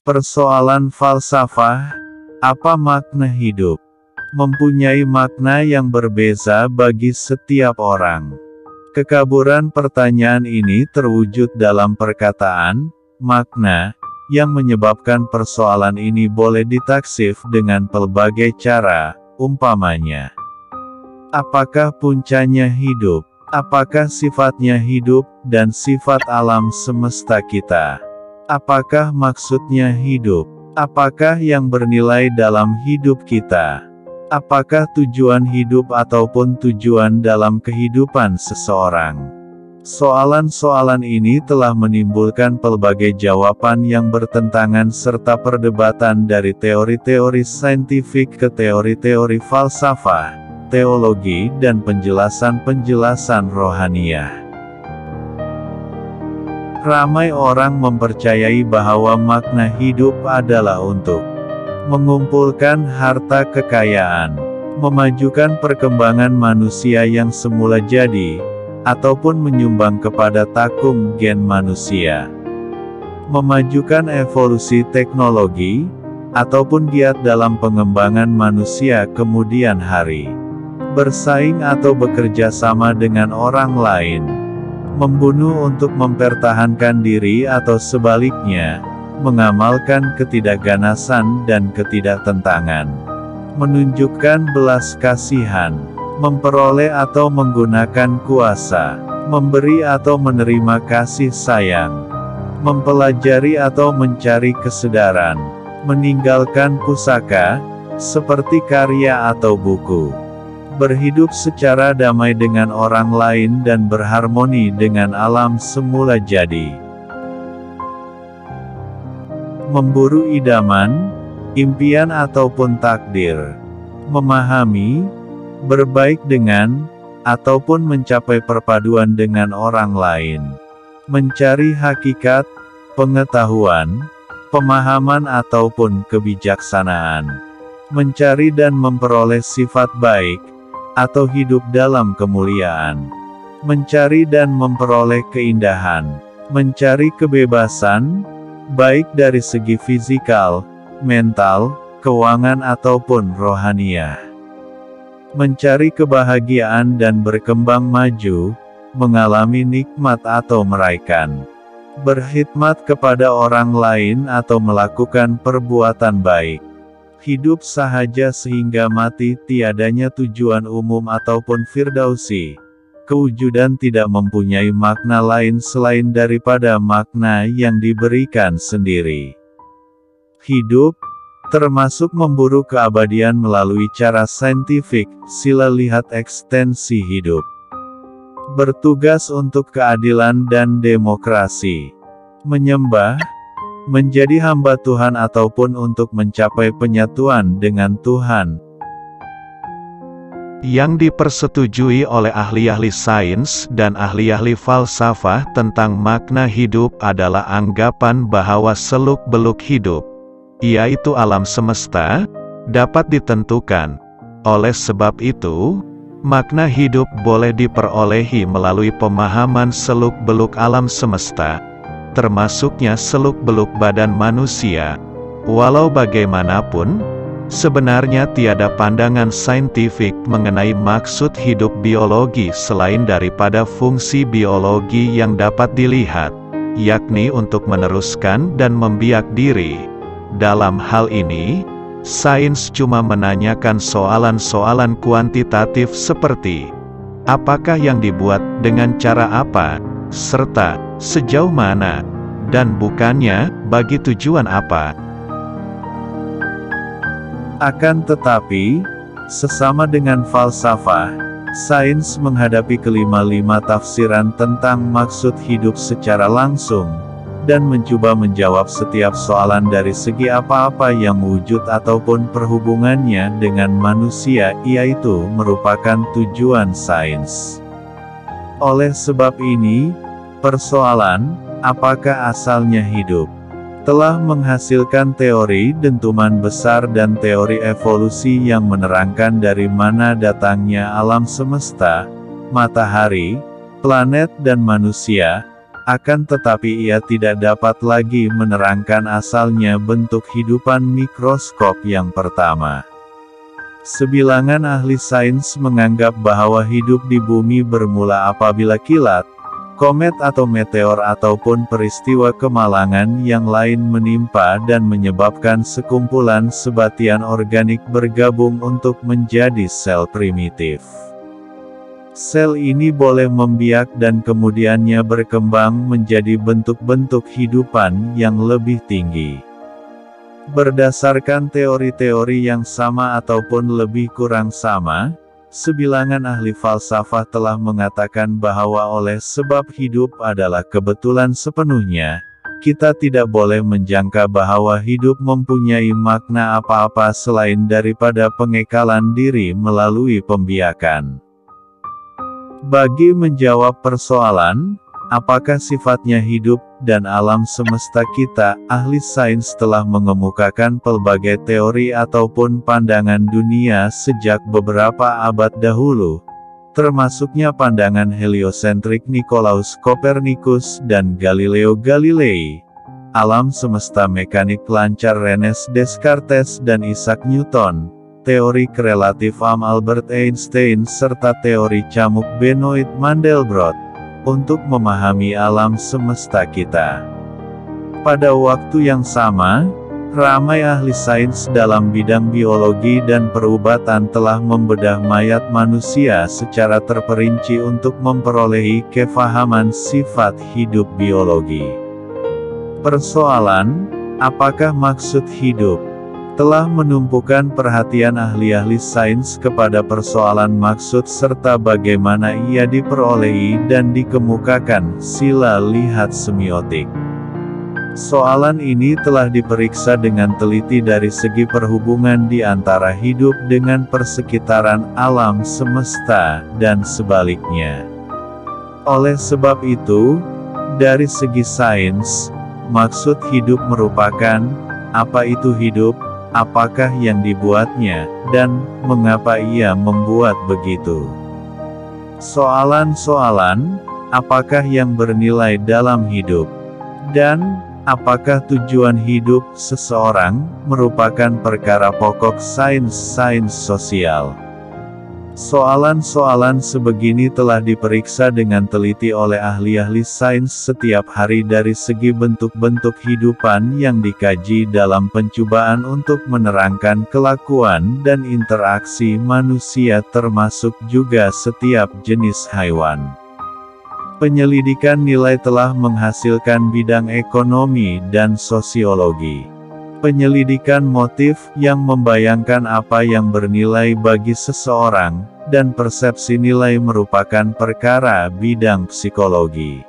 Persoalan falsafah, apa makna hidup? Mempunyai makna yang berbeza bagi setiap orang. Kekaburan pertanyaan ini terwujud dalam perkataan, makna, yang menyebabkan persoalan ini boleh ditaksif dengan pelbagai cara, umpamanya. Apakah puncanya hidup? Apakah sifatnya hidup, dan sifat alam semesta kita? Apakah maksudnya hidup? Apakah yang bernilai dalam hidup kita? Apakah tujuan hidup ataupun tujuan dalam kehidupan seseorang? Soalan-soalan ini telah menimbulkan pelbagai jawaban yang bertentangan serta perdebatan dari teori-teori saintifik ke teori-teori falsafah, teologi dan penjelasan-penjelasan rohaniah. Ramai orang mempercayai bahwa makna hidup adalah untuk mengumpulkan harta kekayaan, memajukan perkembangan manusia yang semula jadi, ataupun menyumbang kepada takung gen manusia, memajukan evolusi teknologi, ataupun giat dalam pengembangan manusia kemudian hari, bersaing atau bekerja sama dengan orang lain, membunuh untuk mempertahankan diri atau sebaliknya, mengamalkan ketidakganasan dan ketidaktentangan, menunjukkan belas kasihan, memperoleh atau menggunakan kuasa, memberi atau menerima kasih sayang, mempelajari atau mencari kesedaran, meninggalkan pusaka, seperti karya atau buku, berhidup secara damai dengan orang lain dan berharmoni dengan alam semula jadi, memburu idaman, impian ataupun takdir, memahami, berbaik dengan, ataupun mencapai perpaduan dengan orang lain, mencari hakikat, pengetahuan, pemahaman ataupun kebijaksanaan, mencari dan memperoleh sifat baik, atau hidup dalam kemuliaan, mencari dan memperoleh keindahan, mencari kebebasan, baik dari segi fisikal, mental, keuangan ataupun rohaniah, mencari kebahagiaan dan berkembang maju, mengalami nikmat atau meraihkan, berkhidmat kepada orang lain atau melakukan perbuatan baik, hidup sahaja sehingga mati tiadanya tujuan umum ataupun firdausi. Kewujudan tidak mempunyai makna lain selain daripada makna yang diberikan sendiri. Hidup, termasuk memburu keabadian melalui cara saintifik, sila lihat ekstensi hidup. Bertugas untuk keadilan dan demokrasi. Menyembah, menjadi hamba Tuhan ataupun untuk mencapai penyatuan dengan Tuhan. Yang dipersetujui oleh ahli-ahli sains dan ahli-ahli falsafah tentang makna hidup adalah anggapan bahwa seluk-beluk hidup, yaitu alam semesta, dapat ditentukan. Oleh sebab itu, makna hidup boleh diperolehi melalui pemahaman seluk-beluk alam semesta, termasuknya seluk-beluk badan manusia. Walau bagaimanapun, sebenarnya tiada pandangan saintifik mengenai maksud hidup biologi selain daripada fungsi biologi yang dapat dilihat, yakni untuk meneruskan dan membiak diri. Dalam hal ini, sains cuma menanyakan soalan-soalan kuantitatif seperti, apakah yang dibuat, dengan cara apa, serta sejauh mana, dan bukannya, bagi tujuan apa. Akan tetapi, sesama dengan falsafah, sains menghadapi kelima-lima tafsiran tentang maksud hidup secara langsung, dan mencoba menjawab setiap soalan dari segi apa-apa yang wujud ataupun perhubungannya dengan manusia, yaitu merupakan tujuan sains. Oleh sebab ini, persoalan, apakah asalnya hidup, telah menghasilkan teori dentuman besar dan teori evolusi yang menerangkan dari mana datangnya alam semesta, matahari, planet dan manusia, akan tetapi ia tidak dapat lagi menerangkan asalnya bentuk hidupan mikroskop yang pertama. Sebilangan ahli sains menganggap bahwa hidup di bumi bermula apabila kilat, komet atau meteor ataupun peristiwa kemalangan yang lain menimpa dan menyebabkan sekumpulan sebatian organik bergabung untuk menjadi sel primitif. Sel ini boleh membiak dan kemudiannya berkembang menjadi bentuk-bentuk hidupan yang lebih tinggi. Berdasarkan teori-teori yang sama ataupun lebih kurang sama, sebilangan ahli falsafah telah mengatakan bahwa oleh sebab hidup adalah kebetulan sepenuhnya, kita tidak boleh menjangka bahwa hidup mempunyai makna apa-apa selain daripada pengekalan diri melalui pembiakan. Bagi menjawab persoalan, apakah sifatnya hidup dan alam semesta kita, ahli sains telah mengemukakan pelbagai teori ataupun pandangan dunia sejak beberapa abad dahulu, termasuknya pandangan heliosentrik Nicolaus Copernicus dan Galileo Galilei, alam semesta mekanik lancar René Descartes dan Isaac Newton, teori kerelatifan Albert Einstein serta teori camuk Benoit Mandelbrot, untuk memahami alam semesta kita. Pada waktu yang sama, ramai ahli sains dalam bidang biologi dan perubatan telah membedah mayat manusia secara terperinci untuk memperolehi kefahaman sifat hidup biologi. Persoalan, apakah maksud hidup? Telah menumpukan perhatian ahli-ahli sains kepada persoalan maksud serta bagaimana ia diperolehi dan dikemukakan. Sila lihat semiotik. Soalan ini telah diperiksa dengan teliti dari segi perhubungan di antara hidup dengan persekitaran alam semesta, dan sebaliknya. Oleh sebab itu, dari segi sains, maksud hidup merupakan, apa itu hidup, apakah yang dibuatnya, dan mengapa ia membuat begitu. Soalan-soalan, apakah yang bernilai dalam hidup, dan apakah tujuan hidup seseorang, merupakan perkara pokok sains-sains sosial. Soalan-soalan sebegini telah diperiksa dengan teliti oleh ahli-ahli sains setiap hari dari segi bentuk-bentuk hidupan yang dikaji dalam pencobaan untuk menerangkan kelakuan dan interaksi manusia termasuk juga setiap jenis haiwan. Penyelidikan nilai telah menghasilkan bidang ekonomi dan sosiologi. Penyelidikan motif yang membayangkan apa yang bernilai bagi seseorang, dan persepsi nilai merupakan perkara bidang psikologi.